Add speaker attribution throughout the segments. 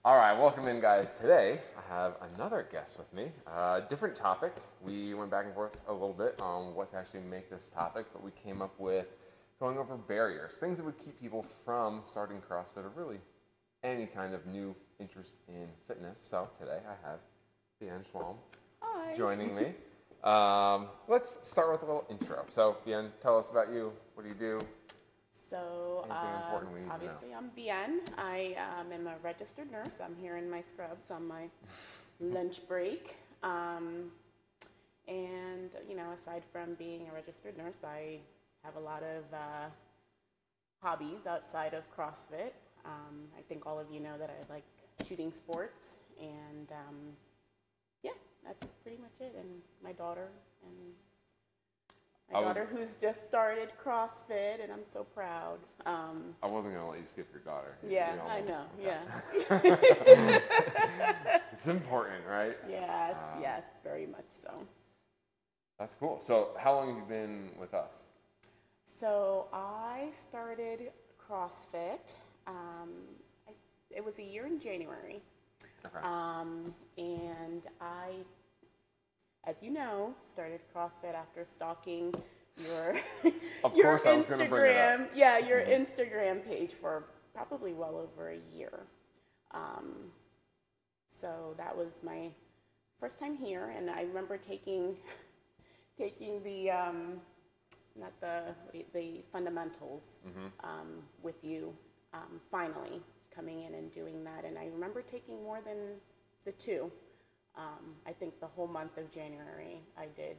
Speaker 1: All right, welcome in, guys. Today, I have another guest with me. Different topic. We went back and forth a little bit on what to actually make this topic, but we came up with going over barriers, things that would keep people from starting CrossFit or really any kind of new interest in fitness. So today, I have Bien Schwalm
Speaker 2: Hi.
Speaker 1: joining me. Let's start with a little intro. So, Bien, tell us about you. What do you do?
Speaker 2: So,
Speaker 1: Anything important we need to know?
Speaker 2: obviously, I'm Bien. I am a registered nurse. I'm here in my scrubs on my lunch break. And, aside from being a registered nurse, I have a lot of hobbies outside of CrossFit. I think all of you know that I like shooting sports. And, yeah, that's pretty much it. And my daughter who's just started CrossFit, and I'm so proud.
Speaker 1: I wasn't going to let you skip your daughter.
Speaker 2: Yeah,
Speaker 1: You
Speaker 2: I
Speaker 1: almost-
Speaker 2: know,
Speaker 1: okay.
Speaker 2: yeah.
Speaker 1: It's important, right?
Speaker 2: Yes, yes, very much so.
Speaker 1: That's cool. So how long have you been with us?
Speaker 2: So I started CrossFit, it was a year in January.
Speaker 1: Okay.
Speaker 2: And I, as you know, started CrossFit after stalking your
Speaker 1: Of
Speaker 2: your
Speaker 1: course I was gonna bring it up.
Speaker 2: Instagram, yeah, your Instagram page for probably well over a year. So that was my first time here, and I remember taking the not the fundamentals with you. Finally coming in and doing that, and I remember taking more than the two. I think the whole month of January I did.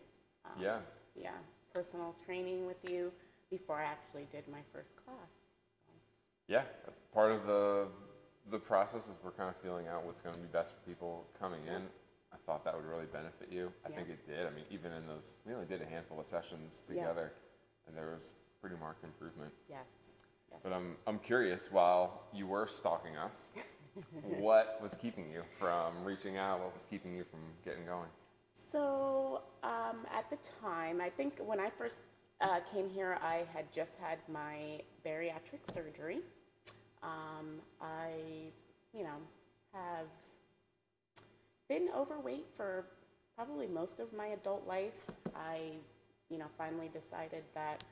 Speaker 1: Yeah.
Speaker 2: Yeah, personal training with you before I actually did my first class. So.
Speaker 1: Yeah. Part of the process is we're kind of feeling out what's going to be best for people coming in. I thought that would really benefit you. I think it did. I mean, even in those, we only did a handful of sessions together, and there was pretty marked improvement.
Speaker 2: Yes. Yes.
Speaker 1: But I'm curious, while you were stalking us, what was keeping you from reaching out? What was keeping you from getting going?
Speaker 2: So at the time, I think when I first came here, I had just had my bariatric surgery. I, have been overweight for probably most of my adult life. I, finally decided that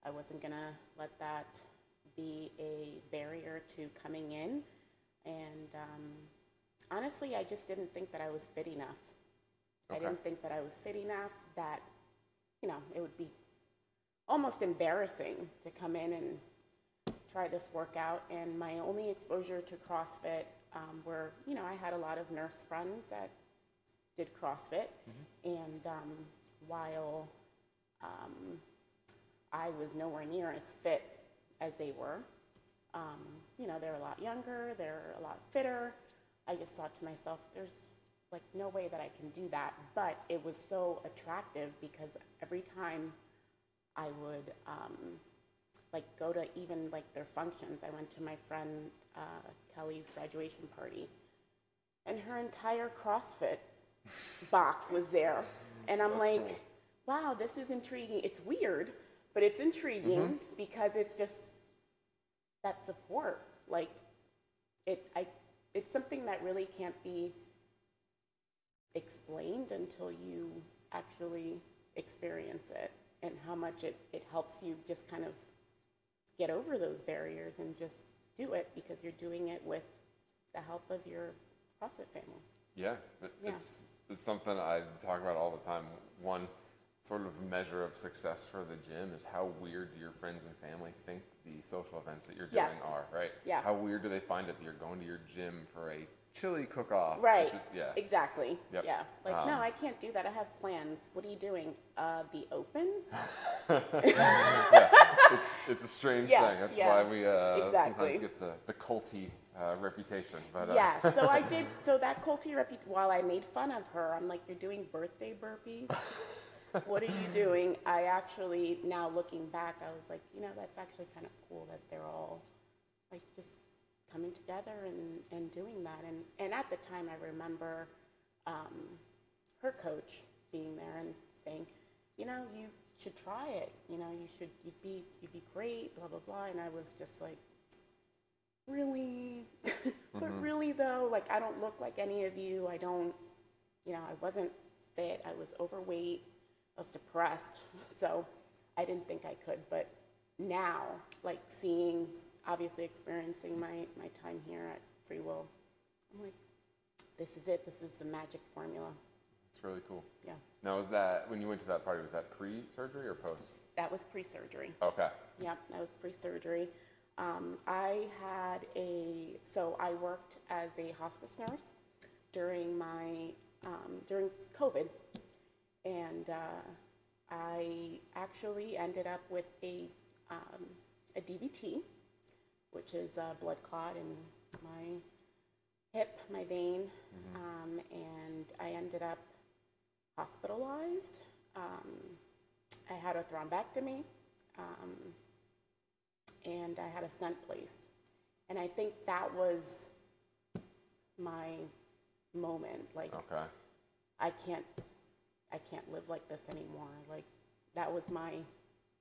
Speaker 2: I wasn't going to let that be a barrier to coming in. And honestly, I just didn't think that I was fit enough.
Speaker 1: Okay.
Speaker 2: I didn't think that I was fit enough, that, it would be almost embarrassing to come in and try this workout. And my only exposure to CrossFit were, I had a lot of nurse friends that did CrossFit. And while I was nowhere near as fit as they were, they're a lot younger, they're a lot fitter. I just thought to myself, there's like no way that I can do that. But it was so attractive because every time I would go to even like their functions. I went to my friend Kelly's graduation party, and her entire CrossFit box was there. And I'm like,
Speaker 1: cool.
Speaker 2: Wow, this is intriguing. It's weird, but it's intriguing because it's just that support. Like, it's something that really can't be explained until you actually experience it, and how much it helps you just kind of get over those barriers and just do it because you're doing it with the help of your CrossFit family.
Speaker 1: Yeah. It's something I talk about all the time. One sort of measure of success for the gym is how weird do your friends and family think the social events that you're doing are, right?
Speaker 2: Yeah.
Speaker 1: How weird do they find it that you're going to your gym for a chili cook-off?
Speaker 2: Right.
Speaker 1: Yeah.
Speaker 2: Exactly.
Speaker 1: Yep.
Speaker 2: Yeah. Like, no, I can't do that. I have plans. What are you doing? The open?
Speaker 1: Yeah. It's a strange thing. That's why we sometimes get the culty reputation. But
Speaker 2: yeah. So I did. So that culty reputation. While I made fun of her, I'm like, you're doing birthday burpees. What are you doing? I actually, now looking back, I was like, that's actually kind of cool that they're all like just coming together and doing that. And at the time, I remember her coach being there and saying, you should try it. You'd be great, blah, blah, blah. And I was just like, really, but really though, like I don't look like any of you. I don't, I wasn't fit. I was overweight. I was depressed. So I didn't think I could. But now, like seeing, obviously experiencing my time here at Free Will, I'm like, this is it. This is the magic formula.
Speaker 1: It's really cool.
Speaker 2: Yeah.
Speaker 1: Now, was that, when you went to that party, was that pre-surgery or post?
Speaker 2: That was pre-surgery.
Speaker 1: Okay.
Speaker 2: Yeah, that was pre-surgery. So I worked as a hospice nurse during during COVID, and I actually ended up with a DVT, which is a blood clot in my hip, my vein, and I ended up hospitalized. I had a thrombectomy, and I had a stent placed. And I think that was my moment. Like,
Speaker 1: Okay.
Speaker 2: I can't live like this anymore. Like, that was my...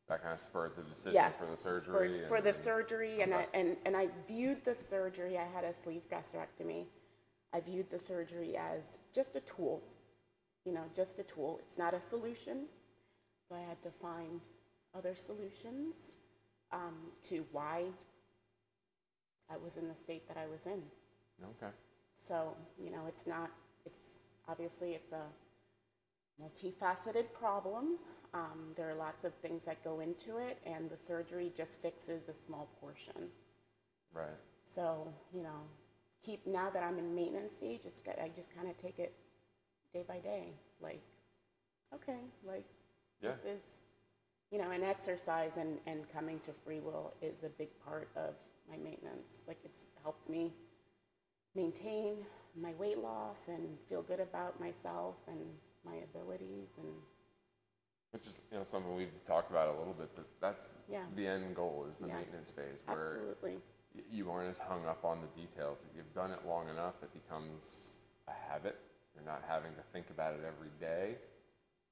Speaker 1: That kind of spurred the decision
Speaker 2: Yes,
Speaker 1: for the surgery.
Speaker 2: for the surgery, and
Speaker 1: Okay.
Speaker 2: I viewed the surgery. I had a sleeve gastrectomy. I viewed the surgery as just a tool, just a tool. It's not a solution, so I had to find other solutions to why I was in the state that I was in.
Speaker 1: Okay.
Speaker 2: So it's a multifaceted problem. There are lots of things that go into it, and the surgery just fixes a small portion.
Speaker 1: Right.
Speaker 2: So, now that I'm in maintenance stage, I just kind of take it day by day. Like, okay, like,
Speaker 1: Yeah.
Speaker 2: this is, and exercise and coming to Free Will is a big part of my maintenance. Like, it's helped me maintain my weight loss and feel good about myself and my abilities. And
Speaker 1: Which is, something we've talked about a little bit, that's
Speaker 2: Yeah.
Speaker 1: the end goal is the
Speaker 2: Yeah.
Speaker 1: maintenance phase where
Speaker 2: absolutely.
Speaker 1: you aren't as hung up on the details. You've done it long enough, it becomes a habit. You're not having to think about it every day,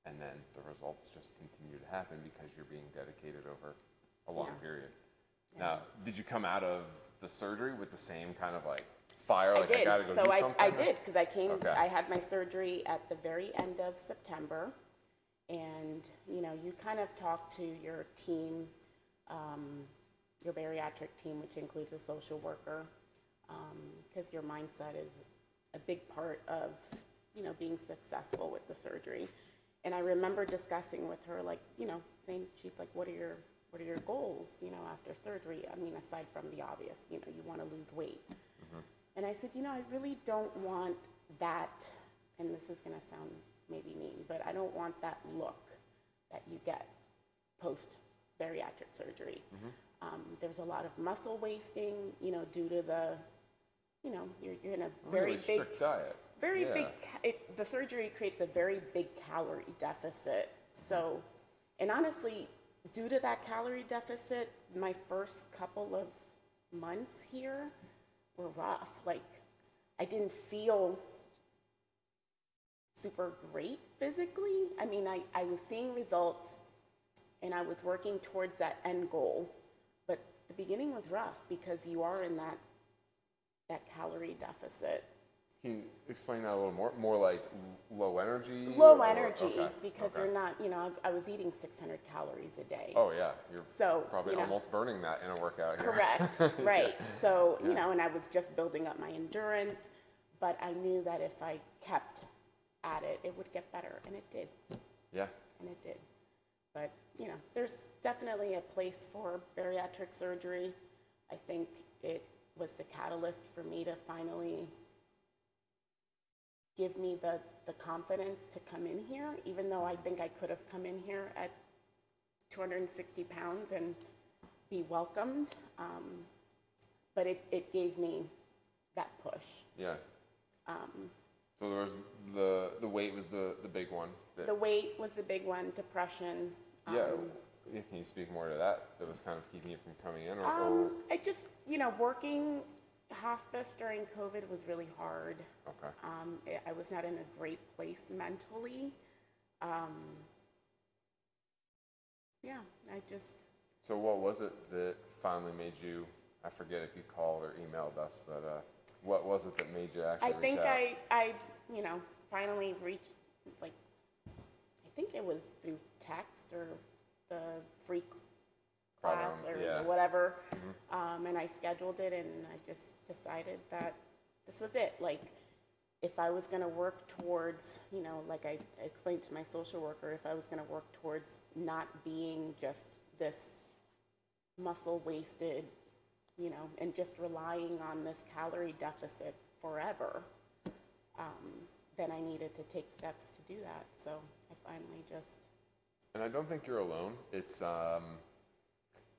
Speaker 1: and then the results just continue to happen because you're being dedicated over a long
Speaker 2: Yeah.
Speaker 1: period.
Speaker 2: Yeah.
Speaker 1: Now, did you come out of the surgery with the same kind of like fire,
Speaker 2: I
Speaker 1: like I
Speaker 2: did.
Speaker 1: gotta go
Speaker 2: So
Speaker 1: do
Speaker 2: I
Speaker 1: something?
Speaker 2: did, because
Speaker 1: Okay.
Speaker 2: I had my surgery at the very end of September. And, you kind of talk to your team, your bariatric team, which includes a social worker, because your mindset is a big part of, being successful with the surgery. And I remember discussing with her, like, saying, she's like, what are your goals, after surgery? I mean, aside from the obvious, you want to lose weight. And I said, I really don't want that, and this is going to sound maybe mean, but I don't want that look that you get post-bariatric surgery. There's a lot of muscle wasting, due to the, you're in a very
Speaker 1: Really
Speaker 2: big,
Speaker 1: strict diet.
Speaker 2: very
Speaker 1: Yeah.
Speaker 2: big, the surgery creates a very big calorie deficit. So, and honestly, due to that calorie deficit, my first couple of months here were rough. Like, I didn't feel super great physically. I mean, I was seeing results and I was working towards that end goal, but the beginning was rough because you are in that calorie deficit.
Speaker 1: Can you explain that a little more? More like low energy?
Speaker 2: Low
Speaker 1: or-
Speaker 2: energy,
Speaker 1: okay,
Speaker 2: because
Speaker 1: okay.
Speaker 2: you're not, I was eating 600 calories a day.
Speaker 1: Oh yeah, you're
Speaker 2: So,
Speaker 1: probably almost burning that in a workout here.
Speaker 2: Correct, right. So,
Speaker 1: Yeah.
Speaker 2: and I was just building up my endurance, but I knew that if I kept at it, it would get better, and it did.
Speaker 1: Yeah.
Speaker 2: And it did. But, there's definitely a place for bariatric surgery. I think it was the catalyst for me to finally give me the confidence to come in here, even though I think I could have come in here at 260 pounds and be welcomed. But it gave me that push.
Speaker 1: Yeah. So there was the weight was the big one.
Speaker 2: The weight was the big one, depression.
Speaker 1: Yeah. Can you speak more to that? That was kind of keeping you from coming in, or
Speaker 2: I just, working hospice during COVID was really hard.
Speaker 1: okay.
Speaker 2: I was not in a great place mentally. Yeah, I just...
Speaker 1: So what was it that finally made you I forget if you called or emailed us, but what was it that made you
Speaker 2: I
Speaker 1: actually
Speaker 2: think
Speaker 1: reach out?
Speaker 2: I finally reached, like, I think it was through text or the free class or
Speaker 1: yeah.
Speaker 2: whatever, and I scheduled it, and I just decided that this was it. Like, if I was going to work towards, like I explained to my social worker, if I was going to work towards not being just this muscle wasted, and just relying on this calorie deficit forever, then I needed to take steps to do that. So I finally just.
Speaker 1: And I don't think you're alone. It's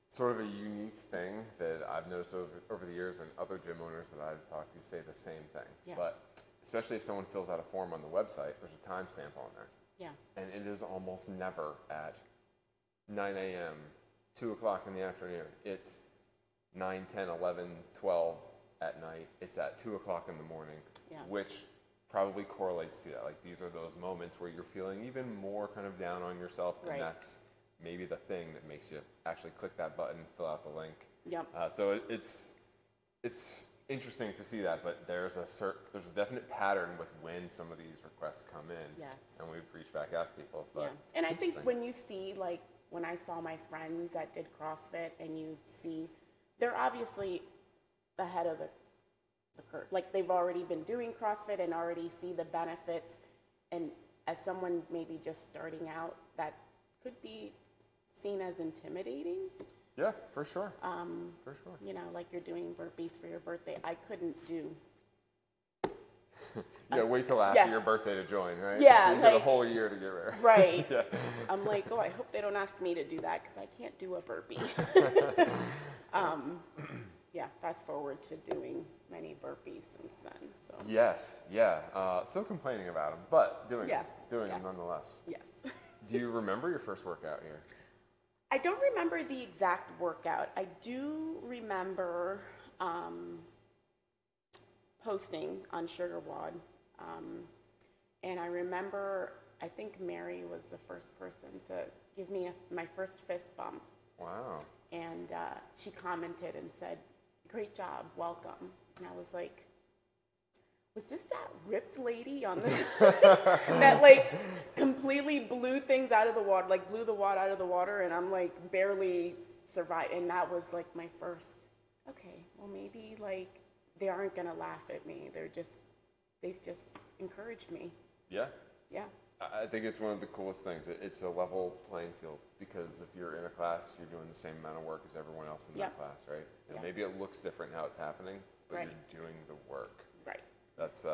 Speaker 1: sort of a unique thing that I've noticed over the years, and other gym owners that I've talked to say the same thing.
Speaker 2: Yeah.
Speaker 1: But especially if someone fills out a form on the website, there's a timestamp on there.
Speaker 2: Yeah.
Speaker 1: And it is almost never at 9 a.m., 2 o'clock in the afternoon. It's 9, 10, 11, 12 at night. It's at 2 o'clock in the morning,
Speaker 2: Yeah.
Speaker 1: which probably correlates to that. Like, these are those moments where you're feeling even more kind of down on yourself, and
Speaker 2: Right.
Speaker 1: that's maybe the thing that makes you actually click that button, fill out the link.
Speaker 2: Yep.
Speaker 1: So it's interesting to see that, but there's a definite pattern with when some of these requests come in.
Speaker 2: Yes.
Speaker 1: And we've reached back out to people. But
Speaker 2: Yeah. And I think
Speaker 1: interesting.
Speaker 2: when you see, like, when I saw my friends that did CrossFit, and you see, they're obviously ahead of the curve. Like, they've already been doing CrossFit and already see the benefits. And as someone maybe just starting out, that could be seen as intimidating.
Speaker 1: Yeah, for sure. For sure.
Speaker 2: Like you're doing burpees for your birthday. I couldn't do.
Speaker 1: Yeah, wait till after your birthday to join, right?
Speaker 2: Yeah,
Speaker 1: so you get a whole year to get ready.
Speaker 2: Right.
Speaker 1: Yeah.
Speaker 2: I'm like, I hope they don't ask me to do that because I can't do a burpee. Yeah, fast forward to doing many burpees since then. So.
Speaker 1: Yes, yeah. Still complaining about them, but doing them nonetheless.
Speaker 2: Yes.
Speaker 1: Do you remember your first workout here?
Speaker 2: I don't remember the exact workout. I do remember posting on SugarWOD, and I remember, I think Mary was the first person to give me my first fist bump.
Speaker 1: Wow.
Speaker 2: And she commented and said, "Great job, welcome." And I was like, was this that ripped lady on the that like completely blew things out of the water, like blew the water out of the water, and I'm like barely survived. And that was like my first, okay, well maybe like they aren't gonna laugh at me. They've just encouraged me.
Speaker 1: Yeah.
Speaker 2: Yeah.
Speaker 1: I think it's one of the coolest things. It's a level playing field, because if you're in a class, you're doing the same amount of work as everyone else in that class, right? And maybe it looks different how it's happening, but you're doing the work.
Speaker 2: Right.
Speaker 1: That's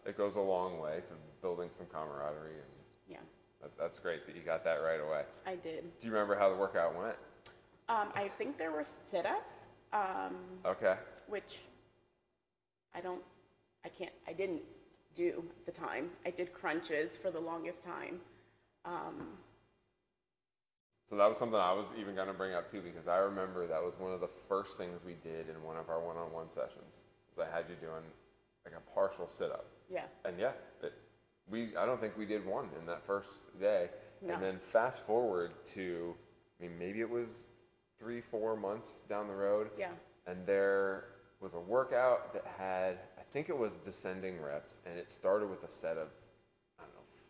Speaker 1: it goes a long way to building some camaraderie, and that's great that you got that right away.
Speaker 2: I did.
Speaker 1: Do you remember how the workout went?
Speaker 2: I think there were sit-ups.
Speaker 1: Okay.
Speaker 2: Which I didn't do at the time. I did crunches for the longest time.
Speaker 1: So that was something I was even going to bring up too, because I remember that was one of the first things we did in one of our one-on-one sessions. Is I had you doing like a partial sit-up.
Speaker 2: Yeah.
Speaker 1: And I don't think we did one in that first day.
Speaker 2: No.
Speaker 1: And then fast forward to, maybe it was 3-4 months down the road.
Speaker 2: Yeah.
Speaker 1: And there was a workout that had, I think it was descending reps, and it started with a set of,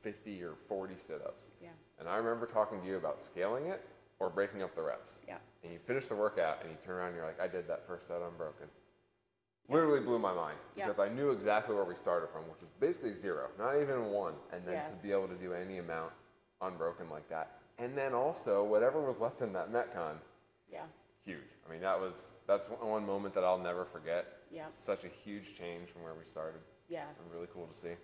Speaker 1: 50 or 40 sit-ups.
Speaker 2: Yeah.
Speaker 1: And I remember talking to you about scaling it or breaking up the reps.
Speaker 2: Yeah.
Speaker 1: And you finish the workout and you turn around and you're like, I did that first set unbroken. Literally blew my mind, because I knew exactly where we started from, which was basically 0, not even 1. And then to be able to do any amount unbroken like that. And then also whatever was left in that Metcon. Yeah. Huge. That's one moment that I'll never forget.
Speaker 2: Yeah.
Speaker 1: Such a huge change from where we started.
Speaker 2: Yes.
Speaker 1: And really cool to see.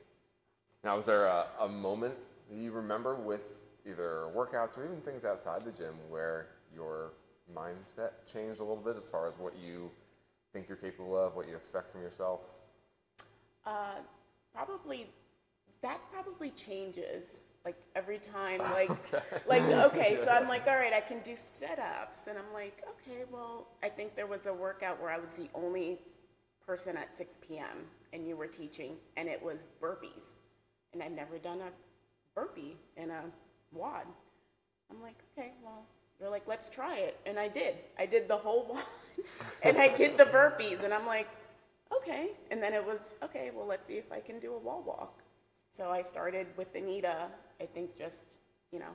Speaker 1: Now, was there a moment that you remember with either workouts or even things outside the gym where your mindset changed a little bit as far as what you think you're capable of, what you expect from yourself?
Speaker 2: That probably changes. Like every time, so I'm like, all right, I can do sit-ups, and I'm like, okay, well, I think there was a workout where I was the only person at 6 p.m. and you were teaching, and it was burpees, and I'd never done a burpee in a WOD. I'm like, okay, well, They're like, let's try it. And I did. I did the whole one. And I did the burpees. And I'm like, okay. And then it was, okay, well, let's see if I can do a wall walk. So I started with Anita, I think just, you know,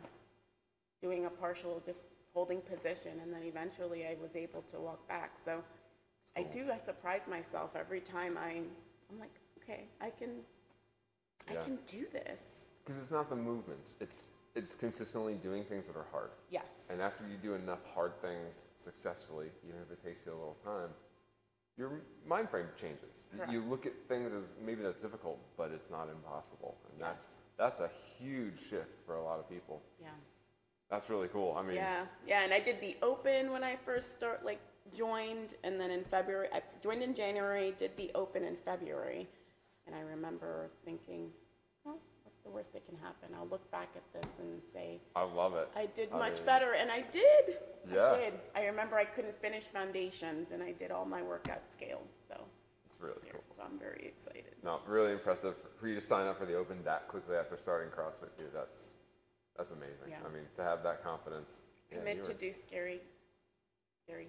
Speaker 2: doing a partial, just holding position. And then eventually I was able to walk back. So cool. I surprise myself every time I'm like, okay, I can do this.
Speaker 1: Because it's not the movements. It's consistently doing things that are hard.
Speaker 2: Yes.
Speaker 1: And after you do enough hard things successfully, even if it takes you a little time, your mind frame changes.
Speaker 2: Correct.
Speaker 1: You look at things as maybe that's difficult, but it's not impossible. And
Speaker 2: Yes.
Speaker 1: that's a huge shift for a lot of people.
Speaker 2: Yeah.
Speaker 1: That's really cool. I mean,
Speaker 2: yeah, and I did the open when I first joined, and then in February, I joined in January, did the open in February, and I remember thinking, well, what's the worst that can happen? I'll look back at this and say,
Speaker 1: I love it.
Speaker 2: I did much better, and I did.
Speaker 1: Yeah.
Speaker 2: I did. I remember I couldn't finish foundations, and I did all my workouts scaled, so.
Speaker 1: It's really cool.
Speaker 2: So I'm very excited.
Speaker 1: No, really impressive for you to sign up for the open that quickly after starting CrossFit too. That's amazing.
Speaker 2: Yeah.
Speaker 1: I mean, to have that confidence.
Speaker 2: Commit to do scary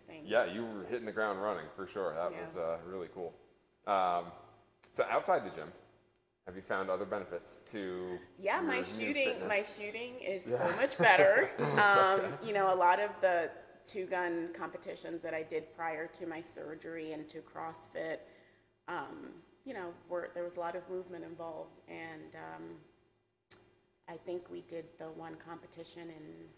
Speaker 2: things.
Speaker 1: Yeah, you were hitting the ground running for sure. That was really cool. So outside the gym, have you found other benefits to? Yeah,
Speaker 2: my shooting is so much better. You know, a lot of the two-gun competitions that I did prior to my surgery and to CrossFit, you know, there was a lot of movement involved, and I think we did the one competition in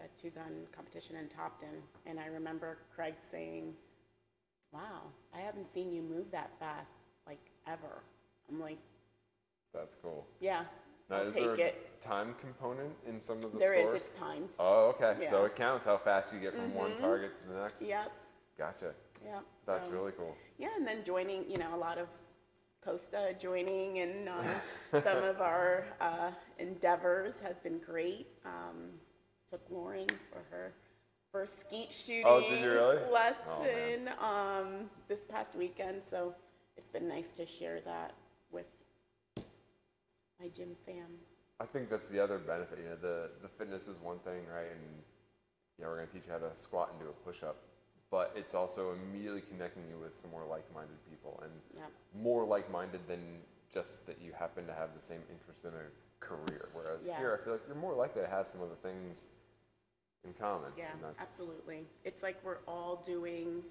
Speaker 2: a two-gun competition in Topton, and I remember Craig saying, "Wow, I haven't seen you move that fast, like, ever." I'm like,
Speaker 1: that's cool.
Speaker 2: Yeah,
Speaker 1: now,
Speaker 2: I'll take it.
Speaker 1: A time component in some of the
Speaker 2: There
Speaker 1: scores?
Speaker 2: is, it's timed.
Speaker 1: Oh, okay.
Speaker 2: Yeah.
Speaker 1: So it counts how fast you get from one target to the next?
Speaker 2: Yep.
Speaker 1: Gotcha.
Speaker 2: Yep.
Speaker 1: That's really cool.
Speaker 2: Yeah, and then joining, you know, a lot of Costa joining in some of our endeavors has been great. Took Lauren for her first skeet shooting lesson this past weekend, so it's been nice to share that with my gym fam.
Speaker 1: I think that's the other benefit. You know, the fitness is one thing, right? And you know, we're going to teach you how to squat and do a push-up, but it's also immediately connecting you with some more like-minded people, and more like-minded than just that you happen to have the same interest in a career. Whereas here, I feel like you're more likely to have some other things in common.
Speaker 2: Yeah, absolutely. It's like we're all doing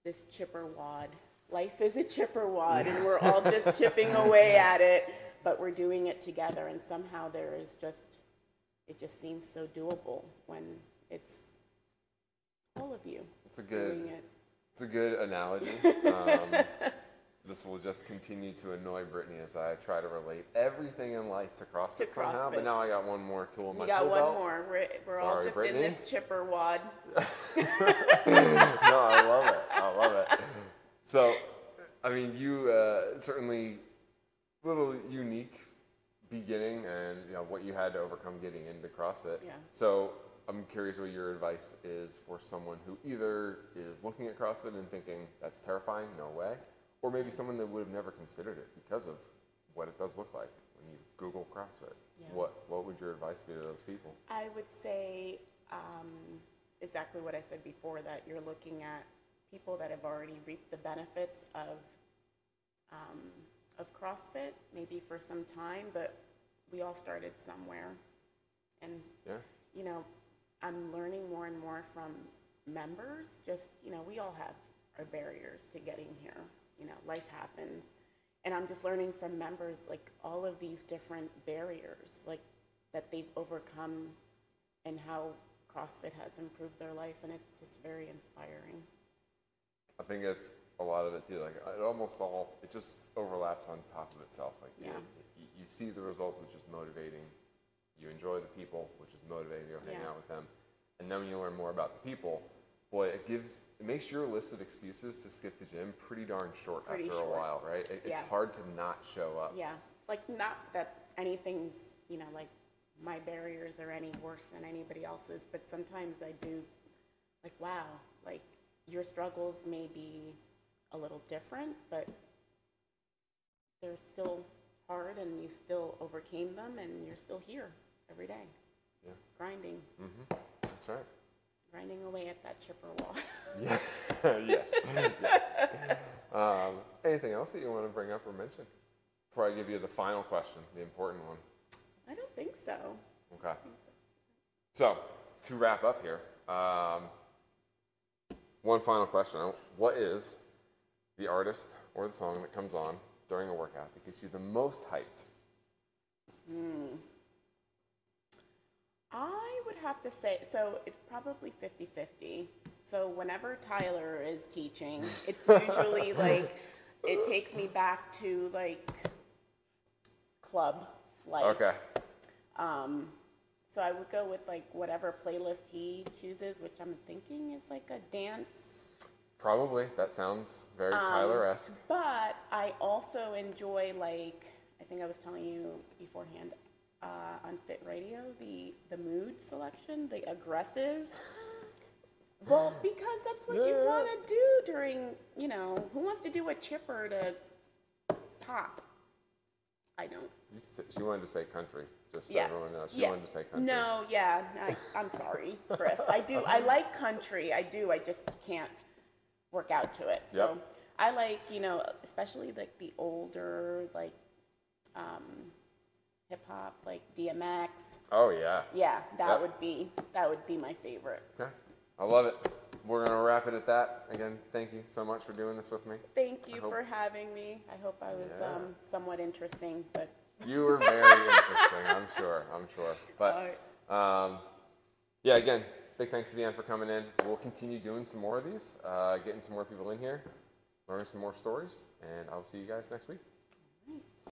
Speaker 2: this chipper wad. Life is a chipper wad, and we're all just chipping away at it, but we're doing it together, and somehow it just seems so doable when it's all of you doing it.
Speaker 1: It's a good analogy. This will just continue to annoy Brittany as I try to relate everything in life to CrossFit somehow. But now I got one more tool in my tool belt.
Speaker 2: You got one more. We're all just
Speaker 1: Brittany.
Speaker 2: in this chipper wad.
Speaker 1: No, I love it. I love it. So, I mean, you certainly little unique beginning, and you know what you had to overcome getting into CrossFit.
Speaker 2: Yeah.
Speaker 1: So I'm curious what your advice is for someone who either is looking at CrossFit and thinking that's terrifying, no way, or maybe someone that would have never considered it because of what it does look like when you Google CrossFit.
Speaker 2: Yeah.
Speaker 1: What would your advice be to those people?
Speaker 2: I would say exactly what I said before, that you're looking at people that have already reaped the benefits of CrossFit, maybe for some time, but we all started somewhere. And, you know, I'm learning more and more from members. Just, you know, we all have our barriers to getting here. You know, life happens. And I'm just learning from members, like, all of these different barriers, like, that they've overcome and how CrossFit has improved their life. And it's just very inspiring.
Speaker 1: I think it's a lot of it too. Like it just overlaps on top of itself. Like you see the results, which is motivating. You enjoy the people, which is motivating to go hang out with them. And then when you learn more about the people, boy, it makes your list of excuses to skip the gym pretty darn short after a while, right? It's hard to not show up. Yeah, like not that anything's, you know, like my barriers are any worse than anybody else's, but sometimes I do, like, wow, like your struggles may be a little different, but they're still hard and you still overcame them and you're still here every day, grinding. That's right.
Speaker 2: Grinding away at that chipper wall.
Speaker 1: Yeah. Yes. Yes. Anything else that you want to bring up or mention before I give you the final question, the important one?
Speaker 2: I don't think so.
Speaker 1: Okay. So, to wrap up here, one final question. What is the artist or the song that comes on during a workout that gets you the most hyped?
Speaker 2: I would have to say, so it's probably 50-50. So whenever Tyler is teaching, it's usually like, it takes me back to like club life.
Speaker 1: Okay.
Speaker 2: So I would go with like whatever playlist he chooses, which I'm thinking is like a dance.
Speaker 1: Probably. That sounds very Tyler-esque.
Speaker 2: But I also enjoy, like, I think I was telling you beforehand, on Fit Radio, the mood selection, the aggressive. Well, because that's what you want to do during, you know, who wants to do a chipper to pop? I don't.
Speaker 1: She wanted to say country, just so
Speaker 2: Yeah.
Speaker 1: everyone knows. She wanted to say country.
Speaker 2: No, yeah, I'm sorry, Chris. I like country. I do. I just can't work out to it. So I like, you know, especially like the older, like, hip hop, like DMX.
Speaker 1: Oh yeah.
Speaker 2: Yeah, that would be my favorite.
Speaker 1: Okay. I love it. We're gonna wrap it at that. Again, thank you so much for doing this with me.
Speaker 2: Thank you for having me. I hope I was somewhat interesting, but
Speaker 1: you were very interesting. I'm sure. But yeah, again, big thanks to Deanne for coming in. We'll continue doing some more of these, getting some more people in here, learning some more stories, and I'll see you guys next week.